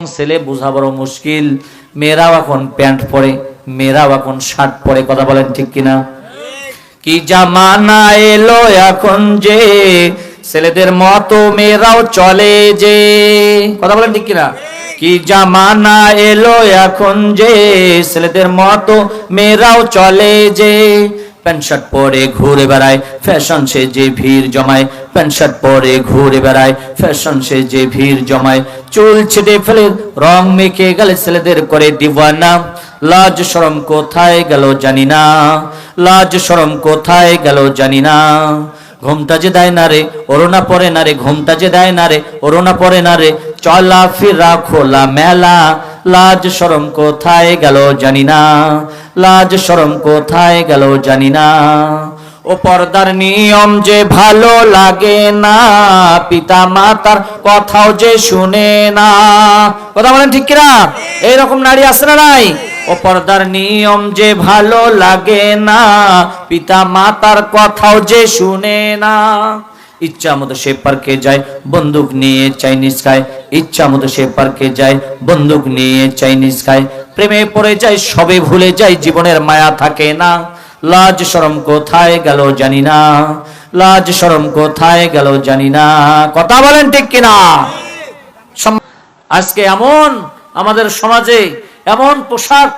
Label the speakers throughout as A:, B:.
A: ছেলে বোঝা বড় মুশকিল। মেয়েরাও এখন প্যান্ট পরে, মেয়েরাও এখন শার্ট পরে। কথা বলেন ঠিক কিনা? কি জামানা এলো এখন যে ছেলেদের মতো মেয়েরাও চলে যে। কথা বলেন ঠিক কিনা? কি জামানা এলো এখন যে ছেলেদের মতো মেয়েরাও চলে যে। প্যান্ট শার্ট পরে ঘুরে বেড়ায়, ফ্যাশন সে যে ভিড় জমায়। প্যান্ট শার্ট পরে ঘুরে বেড়ায়, ফ্যাশন সে যে ভিড় জমায়। চুল ছেটে ফেলে রং মেখে গেলে ছেলেদের করে দিওয়ানা। লাজ শরম কোথায় গেল জানি না, লাজ শরম কোথায় গেল জানি না। ঘুমটা যে দেয় না রে ওড়না পরে না রে, ঘুমটা যে দেয় না রে ওড়না পরে না রে। চলা ফিরা খোলা মেলা, লাজ শরম কোথায় গেল জানি না, লাজ শরম কোথায় গেল জানি না। ও পর্দার নিয়ম যে ভালো লাগে না, পিতা মাতার কথাও যে শুনে না। কথা বলেন ঠিক কিনা? এইরকম নারী আছে না নাই? ও পর্দার নিয়ম যে ভালো লাগে না, পিতা মাতার কথাও যে শুনে না। ইচ্ছা মতো সে পার্কে যায়, বন্দুক নিয়ে চাইনিজ খায়। ইচ্ছা মতো সে পার্কে যায়, বন্দুক নিয়ে চাইনিজ খায়। প্রেমে পড়ে যায়, সবে ভুলে যায়, জীবনের মায়া থাকে না। লাজ শরম কোথায় গেল জানি না, লাজ শরম কোথায় গেল জানি না। কথা বলেন ঠিক কিনা? আজকে এমন আমাদের সমাজে এমন পোশাক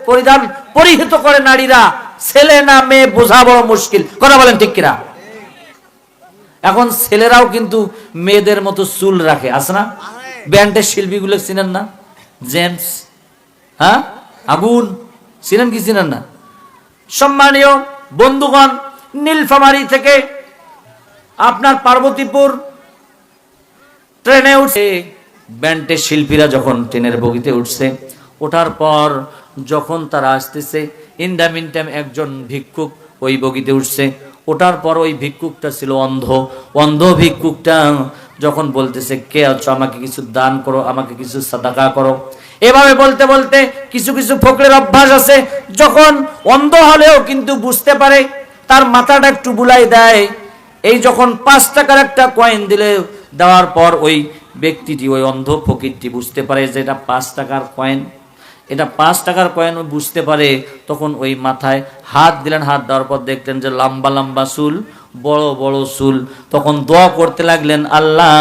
A: পরিধান পরিহিত করে নারীরা, ছেলে না মেয়ে বোঝা বড় মুশকিল। কথা বলেন ঠিক কিনা? এখন ছেলেরাও কিন্তু মেয়েদের মতো চুল রাখে, আছে না? ব্যান্ডের শিল্পীগুলো চিনেন না? জেমস, হ্যাঁ, আগুন, চিনেন কি চিনেন না? সম্মানীয় বন্ধুগণ, নীলফামারী থেকে আপনার পার্বতীপুর ট্রেনে উঠে ব্যান্ডের শিল্পীরা যখন ট্রেনের বগিতে উঠছে, ওঠার পর যখন তারা আসতেছে, ইন দ্য মিন টাইম একজন ভিক্ষুক ওই বগিতে উঠছে। ওঠার পর ওই ভিক্ষুকটা ছিল অন্ধ। অন্ধ ভিক্ষুকটা যখন বলতেছে, কে আছো, আমাকে কিছু দান করো, আমাকে কিছু সাদাকা করো। এভাবে বলতে বলতে কিছু কিছু ফকরের অভ্যাস আছে, যখন অন্ধ হলেও কিন্তু বুঝতে পারে, তার মাথাটা একটু বুলাই দেয়। এই যখন 5 টাকার একটা কয়েন দিলে, দেওয়ার পর ওই ব্যক্তিটি, ওই অন্ধ ফকিরটি বুঝতে পারে যে এটা 5 টাকার কয়েন, এটা 5 টাকার কয়েন বুঝতে পারে। তখন ওই মাথায় হাত দিলেন, হাত দেওয়ার পর দেখলেন যে লম্বা লম্বা চুল, বড় বড় চুল। তখন দোয়া করতে লাগলেন, আল্লাহ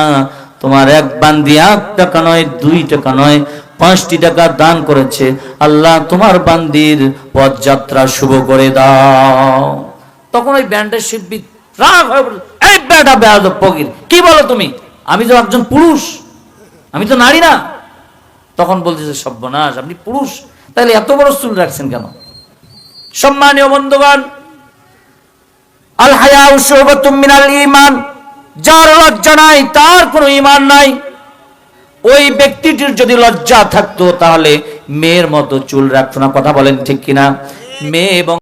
A: তোমার এক বান্দি 1 টাকা নয়, 2 টাকা নয়, 5টি টাকা দান করেছে, আল্লাহ তোমার বান্দির পথযাত্রা শুভ করে দাও। তখন ওই ব্যান্ডের শিল্পী রাগ হয়ে বলল, এই বেটা বেয়াদব ফকির, কি বলো তুমি? আমি তো একজন পুরুষ, আমি তো নারী না। তখন বলতেছে, সর্বনাশ, আপনি পুরুষ, তাহলে এত বড় চুল রাখছেন কেন? সম্মানীয় বন্ধুগণ, আল হায়াউ শুবাতুম মিনাল ঈমান, যার লজ্জা নাই তার কোনো ঈমান নাই। ওই ব্যক্তিটির যদি লজ্জা থাকতো তাহলে মেয়ের মতো চুল রাখতো না। কথা বলেন ঠিক কিনা? মেয়ে এবং